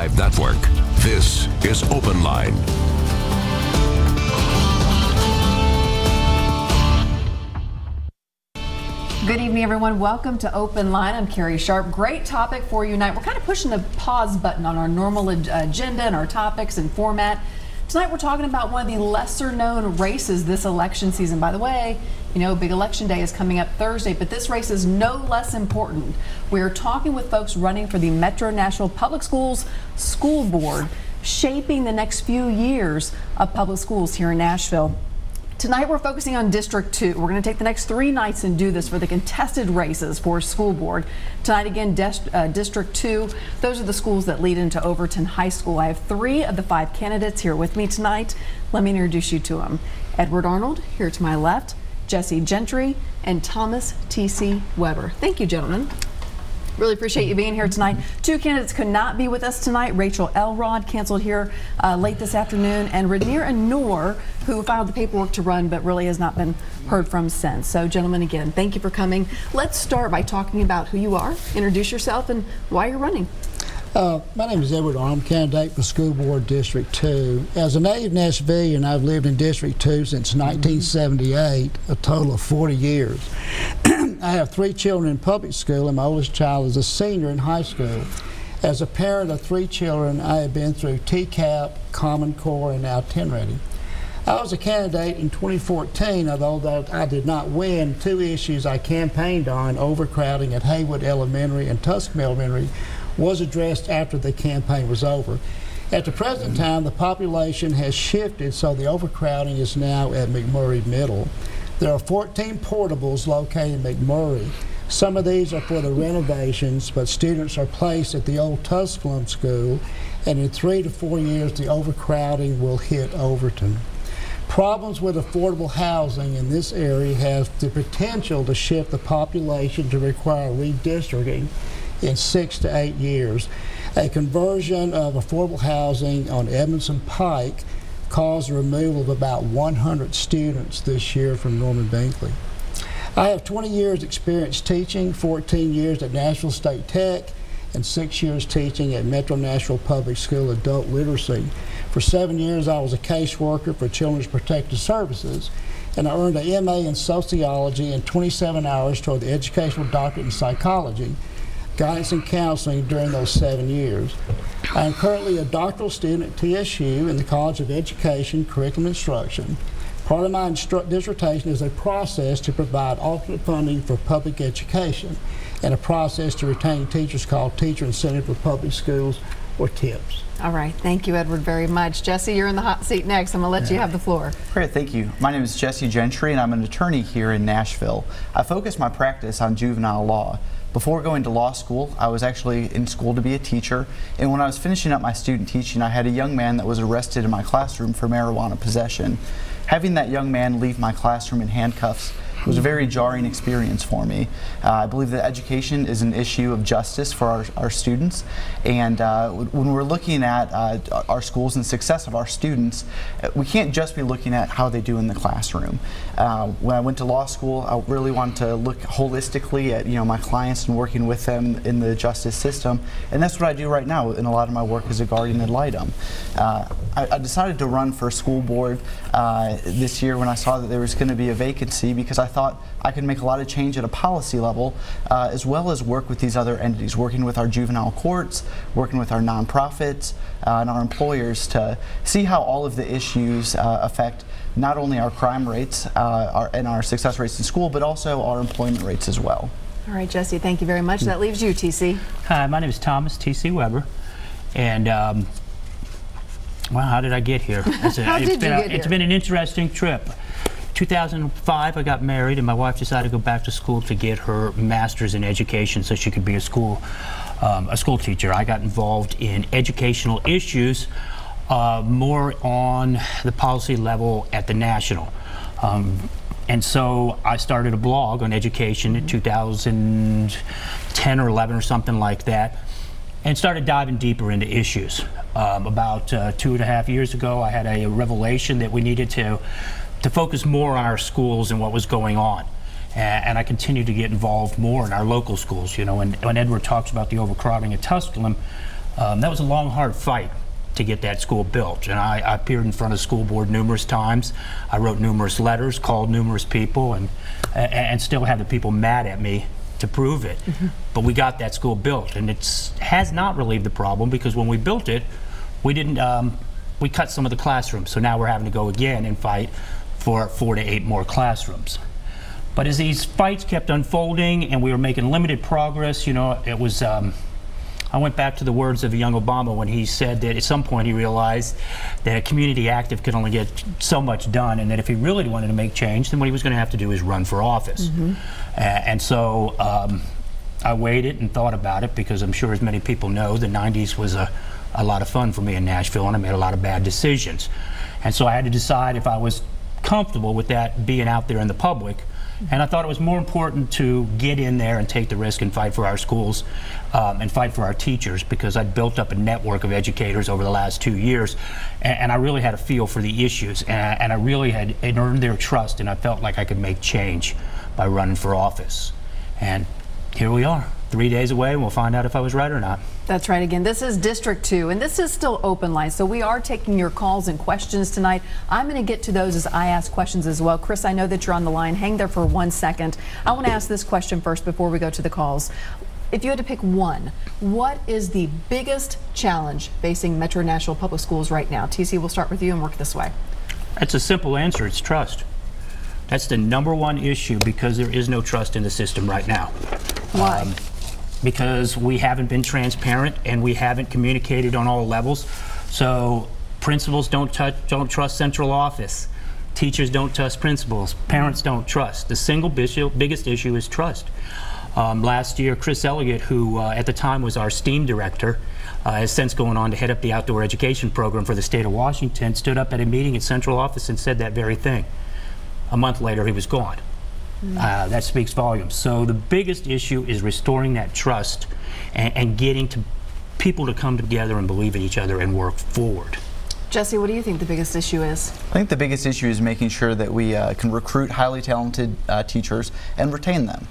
Live Network. This is OpenLine. Good evening, everyone. Welcome to OpenLine. I'm Carrie Sharp. Great topic for you tonight. We're kind of pushing the pause button on our normal agenda and our topics and format. Tonight we're talking about one of the lesser known races this election season. By the way, you know, big election day is coming up Thursday, but this race is no less important. We're talking with folks running for the Metro Nashville Public Schools School Board, shaping the next few years of public schools here in Nashville. Tonight we're focusing on District 2. We're going to take the next 3 nights and do this for the contested races for school board. Tonight again, District 2, those are the schools that lead into Overton High School. I have 3 of the 5 candidates here with me tonight. Let me introduce you to them. Edward Arnold, here to my left, Jesse Gentry, and Thomas T.C. Weber. Thank you, gentlemen. Really appreciate you being here tonight. 2 candidates could not be with us tonight. Rachel Elrod canceled here late this afternoon, and Radnir and Noor, who filed the paperwork to run but really has not been heard from since. So, gentlemen, again, thank you for coming. Let's start by talking about who you are, introduce yourself, and why you're running. My name is Edward Arnold. I'm candidate for School Board District 2. As a native Nashvilleian, I've lived in District 2 since 1978, a total of 40 years. I have 3 children in public school, and my oldest child is a senior in high school. As a parent of 3 children, I have been through TCAP, Common Core, and now 10 Ready. I was a candidate in 2014, although I did not win. 2 issues I campaigned on, overcrowding at Haywood Elementary and Tuscany Elementary, was addressed after the campaign was over. At the present time, the population has shifted, so the overcrowding is now at McMurray Middle. There are 14 portables located in McMurray. Some of these are for the renovations, but students are placed at the old Tusculum School, and in 3 to 4 years, the overcrowding will hit Overton. Problems with affordable housing in this area have the potential to shift the population to require redistricting in 6 to 8 years. A conversion of affordable housing on Edmondson Pike caused the removal of about 100 students this year from Norman Binkley. I have 20 years experience teaching, 14 years at Nashville State Tech, and 6 years teaching at Metro Nashville Public School Adult Literacy. For 7 years I was a caseworker for Children's Protective Services, and I earned an MA in sociology and 27 hours toward the educational doctorate in psychology, guidance and counseling during those 7 years. I am currently a doctoral student at TSU in the College of Education Curriculum Instruction. Part of my dissertation is a process to provide alternate funding for public education and a process to retain teachers called Teacher Incentive for Public Schools, or TIPS. All right, thank you, Edward, very much. Jesse, you're in the hot seat next. I'm going to let you have the floor. Great, thank you. My name is Jesse Gentry, and I'm an attorney here in Nashville. I focus my practice on juvenile law. Before going to law school, I was actually in school to be a teacher, and when I was finishing up my student teaching, I had a young man that was arrested in my classroom for marijuana possession. Having that young man leave my classroom in handcuffs was a very jarring experience for me. I believe that education is an issue of justice for our students, and when we're looking at our schools and success of our students, we can't just be looking at how they do in the classroom. When I went to law school, I really wanted to look holistically at my clients and working with them in the justice system, and that's what I do right now in a lot of my work as a guardian ad litem. I decided to run for school board this year when I saw that there was going to be a vacancy, because I thought I could make a lot of change at a policy level, as well as work with these other entities, working with our juvenile courts, working with our nonprofits and our employers to see how all of the issues affect not only our crime rates and our success rates in school, but also our employment rates as well. All right, Jesse, thank you very much. That leaves you, TC. Hi, my name is Thomas T.C. Weber, and well, how did I get here? It's been an interesting trip. 2005, I got married, and my wife decided to go back to school to get her master's in education so she could be a school teacher. I got involved in educational issues, more on the policy level at the national. And so I started a blog on education in 2010 or 11 or something like that, and started diving deeper into issues. About 2.5 years ago, I had a revelation that we needed to focus more on our schools and what was going on. And I continue to get involved more in our local schools. You know, when Edward talks about the overcrowding at Tusculum, That was a long, hard fight to get that school built, and I appeared in front of the school board numerous times. I wrote numerous letters, called numerous people, and still have the people mad at me to prove it. But we got that school built, and it has not relieved the problem, because when we built it, we didn't. We cut some of the classrooms, so now we're having to go again and fight for 4 to 8 more classrooms. But as these fights kept unfolding and we were making limited progress, you know, it was. I went back to the words of young Obama when he said that at some point he realized that a community active could only get so much done, and that if he really wanted to make change, then what he was going to have to do is run for office. And so I waited and thought about it, because I'm sure as many people know, the 90s was a lot of fun for me in Nashville, and I made a lot of bad decisions. And so I had to decide if I was comfortable with that being out there in the public. And I thought it was more important to get in there and take the risk and fight for our schools and fight for our teachers, because I'd built up a network of educators over the last 2 years, and I really had a feel for the issues, and I really had earned their trust, and I felt like I could make change by running for office. And here we are, 3 days away, and we'll find out if I was right or not. That's right. Again, this is District 2, and this is still open line, so we are taking your calls and questions tonight. I'm going to get to those as I ask questions as well. Chris, I know that you're on the line. Hang there for 1 second. I want to ask this question first before we go to the calls. If you had to pick one, what is the biggest challenge facing Metro Nashville Public Schools right now? TC, we'll start with you and work this way. That's a simple answer. It's trust. That's the #1 issue, because there is no trust in the system right now. Why? Because we haven't been transparent and we haven't communicated on all levels. So principals don't trust central office. Teachers don't trust principals. Parents don't trust. The single biggest issue is trust. Last year, Chris Elliott, who at the time was our STEAM director, has since gone on to head up the outdoor education program for the state of Washington, stood up at a meeting at central office and said that very thing. A month later, he was gone. That speaks volumes. So the biggest issue is restoring that trust and getting people to come together and believe in each other and work forward. Jesse, what do you think the biggest issue is? I think the biggest issue is making sure that we can recruit highly talented teachers and retain them.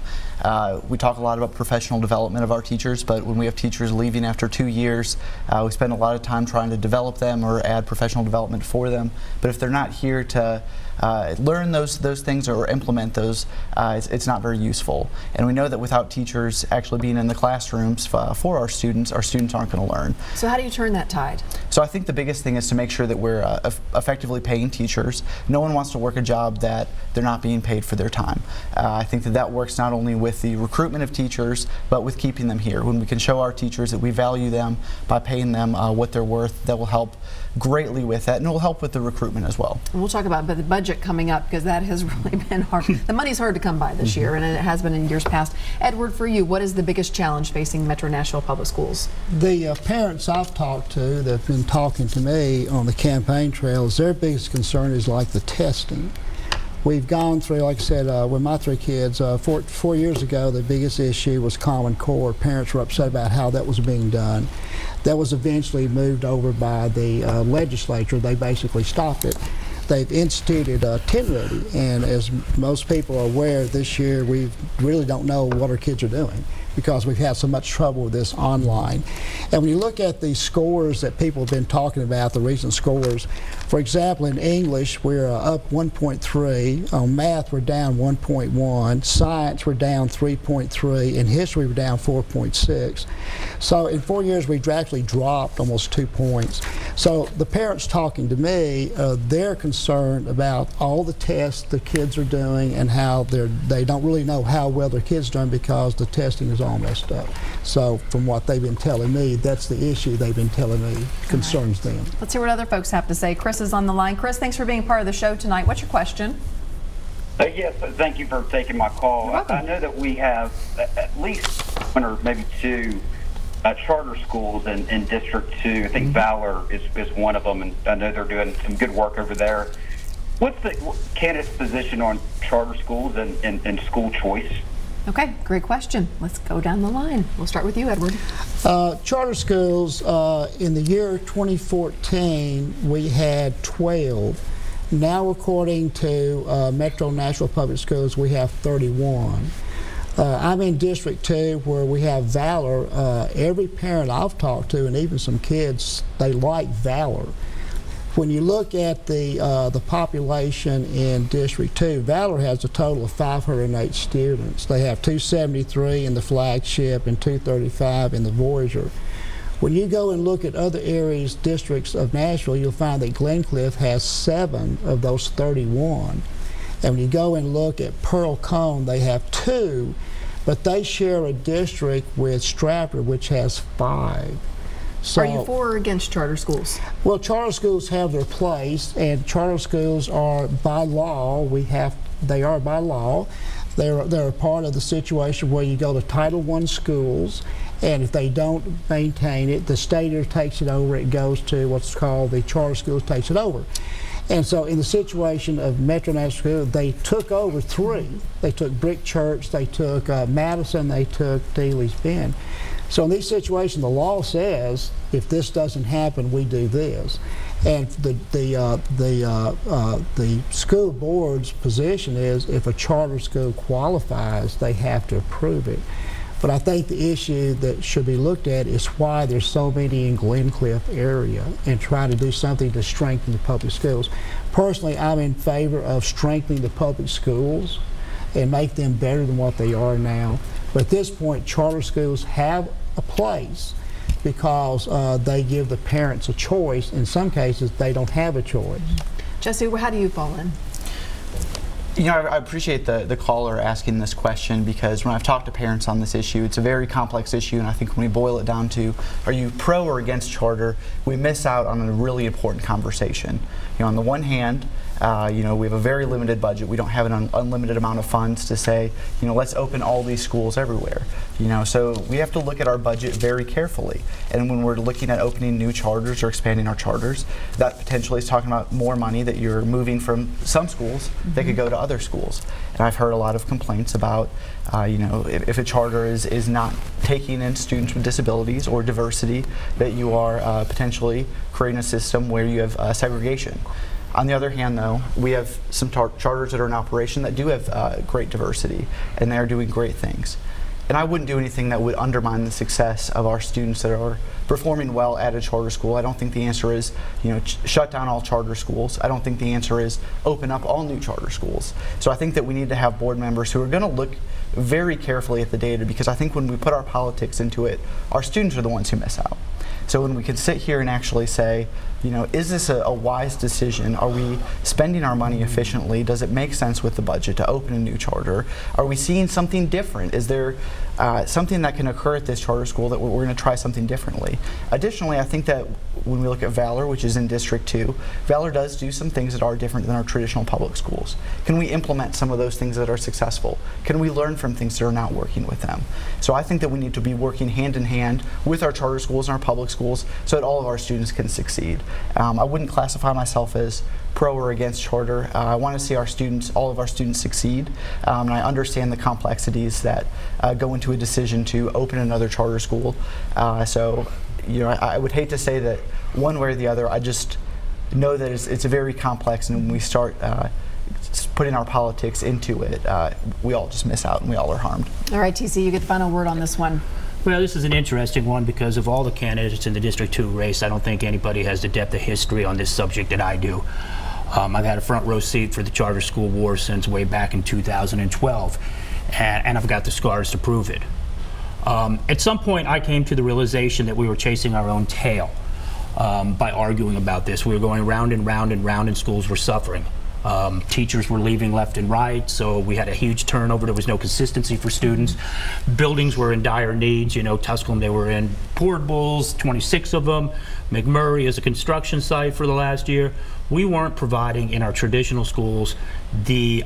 We talk a lot about professional development of our teachers, but when we have teachers leaving after 2 years, we spend a lot of time trying to develop them or add professional development for them. But if they're not here to learn those things or implement those, it's not very useful. And we know that without teachers actually being in the classrooms for our students aren't going to learn. So how do you turn that tide? So I think the biggest thing is to make sure that we're effectively paying teachers. No one wants to work a job that they're not being paid for their time. I think that works not only with the recruitment of teachers, but with keeping them here. When we can show our teachers that we value them by paying them what they're worth, that will help greatly with that, and it will help with the recruitment as well. And we'll talk about the budget coming up, because that has really been hard. The money's hard to come by this year, and it has been in years past. Edward, for you, what is the biggest challenge facing Metro Nashville Public Schools? The parents I've talked to that have been talking to me on the campaign trails, their biggest concern is like the testing. We've gone through, like I said, with my 3 kids, 4 years ago, the biggest issue was Common Core. Parents were upset about how that was being done. That was eventually moved over by the legislature. They basically stopped it. They've instituted 10 Ready, and as most people are aware, this year we really don't know what our kids are doing, because we've had so much trouble with this online. And when you look at the scores that people have been talking about, the recent scores, for example, in English, we're up 1.3. On math, we're down 1.1. Science, we're down 3.3. In history, we're down 4.6. So in 4 years, we've actually dropped almost 2 points. So the parents talking to me, they're concerned about all the tests the kids are doing and how they don't really know how well their kids are doing, because the testing is all messed up. So from what they've been telling me, that's the issue they've been telling me concerns them. Let's hear what other folks have to say. Chris is on the line. Chris, thanks for being part of the show tonight. What's your question? Yes, thank you for taking my call. You're welcome. I know that we have at least 1 or maybe 2 charter schools in District 2. I think Valor is one of them, and I know they're doing some good work over there. What's the candidate's position on charter schools and school choice? Okay, great question. Let's go down the line. We'll start with you, Edward. Charter schools, in the year 2014, we had 12. Now, according to Metro Nashville Public Schools, we have 31. I'm in District 2 where we have Valor. Every parent I've talked to, and even some kids, they like Valor. When you look at the population in District 2, Valor has a total of 508 students. They have 273 in the flagship and 235 in the Voyager. When you go and look at other areas, districts of Nashville, you'll find that Glencliff has 7 of those 31. And when you go and look at Pearl Cone, they have 2, but they share a district with Stratford, which has 5. So, are you for or against charter schools? Well, charter schools have their place, and charter schools are by law. They are by law. They're a part of the situation where you go to Title I schools, and if they don't maintain it, the state either takes it over. It goes to what's called the charter schools takes it over. And so in the situation of Metro Nashville, they took over 3. They took Brick Church, they took Madison, they took Dealey's Bend. So in these situations, the law says if this doesn't happen, we do this. And the school board's position is if a charter school qualifies, they have to approve it. But I think the issue that should be looked at is why there's so many in Glencliff area, and try to do something to strengthen the public schools. Personally, I'm in favor of strengthening the public schools and make them better than what they are now. But at this point, charter schools have a place because they give the parents a choice. In some cases, they don't have a choice. Jesse, how do you fall in? You know, I appreciate the caller asking this question, because when I've talked to parents on this issue, it's a very complex issue, and I think when we boil it down to, are you pro or against charter, we miss out on a really important conversation. You know, on the one hand, you know, we have a very limited budget. We don't have an unlimited amount of funds to say, you know, let's open all these schools everywhere. You know, so we have to look at our budget very carefully. And when we're looking at opening new charters or expanding our charters, that potentially is talking about more money that you're moving from some schools that could go to other schools. And I've heard a lot of complaints about, you know, if a charter is not taking in students with disabilities or diversity, that you are potentially creating a system where you have segregation. On the other hand, though, we have some charters that are in operation that do have great diversity, and they're doing great things. And I wouldn't do anything that would undermine the success of our students that are performing well at a charter school. I don't think the answer is, you know, shut down all charter schools. I don't think the answer is open up all new charter schools. So I think that we need to have board members who are going to look very carefully at the data, because I think when we put our politics into it, our students are the ones who miss out. So when we can sit here and actually say, you know, is this a wise decision? Are we spending our money efficiently? Does it make sense with the budget to open a new charter? Are we seeing something different? Is there something that can occur at this charter school that we're going to try something differently? Additionally, I think that when we look at Valor, which is in District 2, Valor does do some things that are different than our traditional public schools. Can we implement some of those things that are successful? Can we learn from things that are not working with them? So I think that we need to be working hand in hand with our charter schools and our public schools so that all of our students can succeed. I wouldn't classify myself as pro or against charter. I want to see our students, all of our students, succeed, and I understand the complexities that go into a decision to open another charter school. So, you know, I would hate to say that one way or the other. I just know that it's very complex, and when we start putting our politics into it, we all just miss out and we all are harmed. All right, TC, you get the final word on this one. Well, this is an interesting one because of all the candidates in the District 2 race, I don't think anybody has the depth of history on this subject that I do. I've had a front row seat for the charter school war since way back in 2012, and I've got the scars to prove it. At some point, I came to the realization that we were chasing our own tail by arguing about this. We were going round and round and round, and schools were suffering. Teachers were leaving left and right, so we had a huge turnover. There was no consistency for students. Buildings were in dire needs. You know, Tusculum, they were in portables, 26 of them. McMurray is a construction site for the last year. We weren't providing in our traditional schools the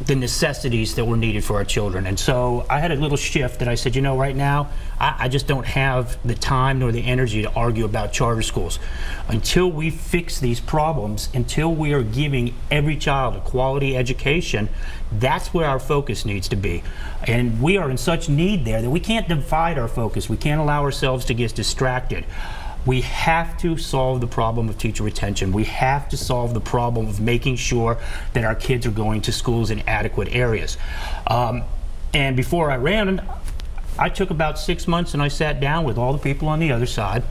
necessities that were needed for our children. And so I had a little shift that I said, you know, right now, I just don't have the time nor the energy to argue about charter schools. Until we fix these problems, until we are giving every child a quality education, that's where our focus needs to be. And we are in such need there that we can't divide our focus. We can't allow ourselves to get distracted. We have to solve the problem of teacher retention. We have to solve the problem of making sure that our kids are going to schools in adequate areas. And before I ran, I took about 6 months and I sat down with all the people on the other side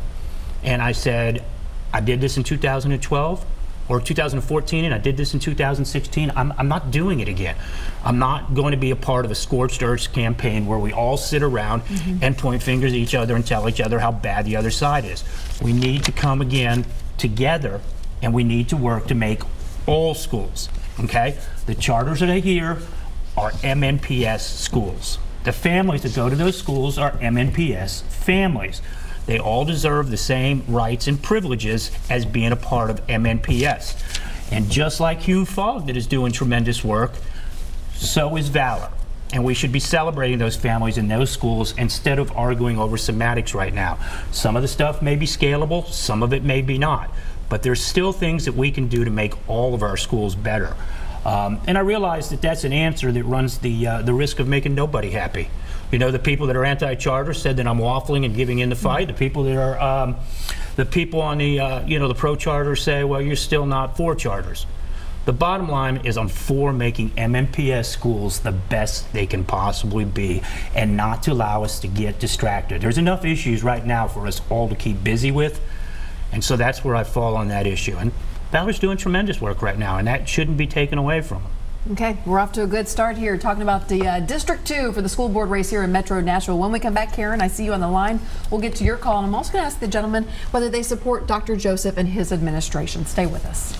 and I said, I did this in 2012 or 2014 and I did this in 2016. I'm not doing it again. I'm not going to be a part of a scorched earth campaign where we all sit around and point fingers at each other and tell each other how bad the other side is. We need to come again together and we need to work to make all schools, okay? The charters that are here are MNPS schools. The families that go to those schools are MNPS families. They all deserve the same rights and privileges as being a part of MNPS. And just like Hume Fogg that is doing tremendous work, so is Valor. And we should be celebrating those families in those schools instead of arguing over semantics right now. Some of the stuff may be scalable, some of it may be not. But there's still things that we can do to make all of our schools better. And I realize that that's an answer that runs the risk of making nobody happy. You know, the people that are anti-charter said that I'm waffling and giving in the fight. The people that are, the people on the, you know, the pro-charter say, well, you're still not for charters. The bottom line is I'm for making MNPS schools the best they can possibly be and not to allow us to get distracted. There's enough issues right now for us all to keep busy with, and so that's where I fall on that issue. And Valor's doing tremendous work right now, and that shouldn't be taken away from them. Okay, we're off to a good start here, talking about the District 2 for the school board race here in Metro Nashville. When we come back, Karen, I see you on the line. We'll get to your call, and I'm also going to ask the gentleman whether they support Dr. Joseph and his administration. Stay with us.